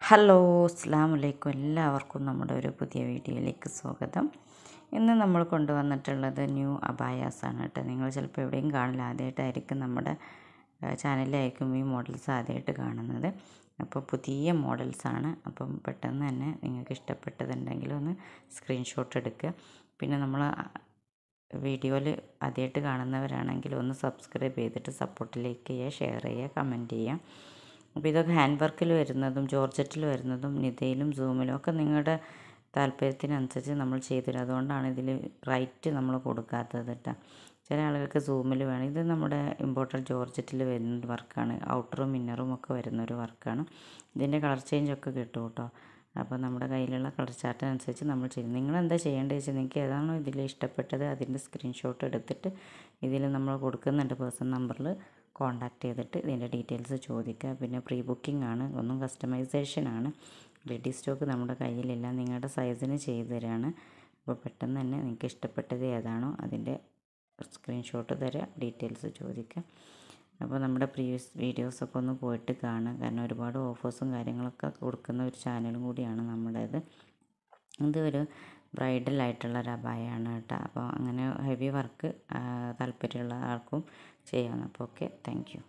Hello അസ്സലാമു അലൈക്കും. എല്ലാവർക്കും നമ്മുടെ ഒരു പുതിയ വീഡിയോയിലേക്ക് സ്വാഗതം. ഇന്ന് നമ്മൾ കൊണ്ടുവന്നിട്ടുള്ളത് ന്യൂ അബായാസാണ് കേട്ടോ. നിങ്ങൾ ചിലപ്പോൾ എവിടെയും കാണില്ല, ആദ്യമായിട്ടായിരിക്കും നമ്മുടെ ചാനലിലായിരിക്കും ഈ മോഡൽസ് ആദ്യമായിട്ട് കാണുന്നത്. അപ്പോൾ പുതിയ മോഡൽസാണ്. അപ്പം പെട്ടെന്ന് തന്നെ നിങ്ങൾക്ക് ഇഷ്ടപ്പെട്ടതുണ്ടെങ്കിൽ ഒന്ന് സ്ക്രീൻഷോട്ട് എടുക്കുക. പിന്നെ നമ്മൾ വീഡിയോയിൽ ആദ്യമായിട്ട് കാണുന്നവരാണെങ്കിൽ ഒന്ന് സബ്സ്ക്രൈബ് ചെയ്തിട്ട് സപ്പോർട്ടിലേക്ക് ചെയ്യുക, ഷെയർ ചെയ്യുക, കമൻറ്റ് ചെയ്യുക. അപ്പോൾ ഇതൊക്കെ ഹാൻഡ് വർക്കിൽ വരുന്നതും ജോർജറ്റിൽ വരുന്നതും നിതയിലും സൂമിലും ഒക്കെ നിങ്ങളുടെ താല്പര്യത്തിനനുസരിച്ച് നമ്മൾ ചെയ്തുതരും. അതുകൊണ്ടാണ് ഇതിൽ റൈറ്റ് നമ്മൾ കൊടുക്കാത്തത് കേട്ടോ. ചില ആളുകൾക്ക് സൂമിൽ വേണം. ഇത് നമ്മുടെ ഇമ്പോർട്ടഡ് ജോർജറ്റിൽ വരുന്ന വർക്കാണ്. ഔട്ടറും ഇന്നറും ഒക്കെ വരുന്നൊരു വർക്കാണ്. ഇതിൻ്റെ കളർ ചേഞ്ചൊക്കെ കിട്ടും കേട്ടോ. അപ്പോൾ നമ്മുടെ കയ്യിലുള്ള കളർ ചാർട്ടിനനുസരിച്ച് നമ്മൾ ചെയ്യും. നിങ്ങളെന്താ ചെയ്യേണ്ടത് വെച്ചാൽ നിങ്ങൾക്ക് ഏതാണോ ഇതിൽ ഇഷ്ടപ്പെട്ടത് അതിൻ്റെ സ്ക്രീൻഷോട്ട് എടുത്തിട്ട് ഇതിൽ നമ്മൾ കൊടുക്കുന്നുണ്ട് പേഴ്സൺ നമ്പറിൽ കോൺടാക്റ്റ് ചെയ്തിട്ട് ഇതിൻ്റെ ഡീറ്റെയിൽസ് ചോദിക്കുക. പിന്നെ പ്രീ ബുക്കിംഗ് ആണ്, ഒന്നും കസ്റ്റമൈസേഷനാണ്. റെഡി സ്റ്റോക്ക് നമ്മുടെ കയ്യിലില്ല, നിങ്ങളുടെ സൈസിന് ചെയ്തു തരാണ്. അപ്പോൾ പെട്ടെന്ന് തന്നെ നിങ്ങൾക്ക് ഇഷ്ടപ്പെട്ടത് ഏതാണോ അതിൻ്റെ സ്ക്രീൻഷോട്ട് തരിക, ഡീറ്റെയിൽസ് ചോദിക്കുക. അപ്പോൾ നമ്മുടെ പ്രീവിയസ് വീഡിയോസൊക്കെ ഒന്ന് പോയിട്ട് കാണുക. കാരണം ഒരുപാട് ഓഫേഴ്സും കാര്യങ്ങളൊക്കെ കൊടുക്കുന്ന ഒരു ചാനലും കൂടിയാണ് നമ്മുടേത്. ഇതൊരു ബ്രൈഡൽ ആയിട്ടുള്ള ഒരു അബായാണ് കേട്ടോ. അപ്പോൾ അങ്ങനെ ഹെവി വർക്ക് താല്പര്യമുള്ള ആൾക്കും ചെയ്യാവുന്ന. അപ്പോൾ ഓക്കെ, താങ്ക് യു.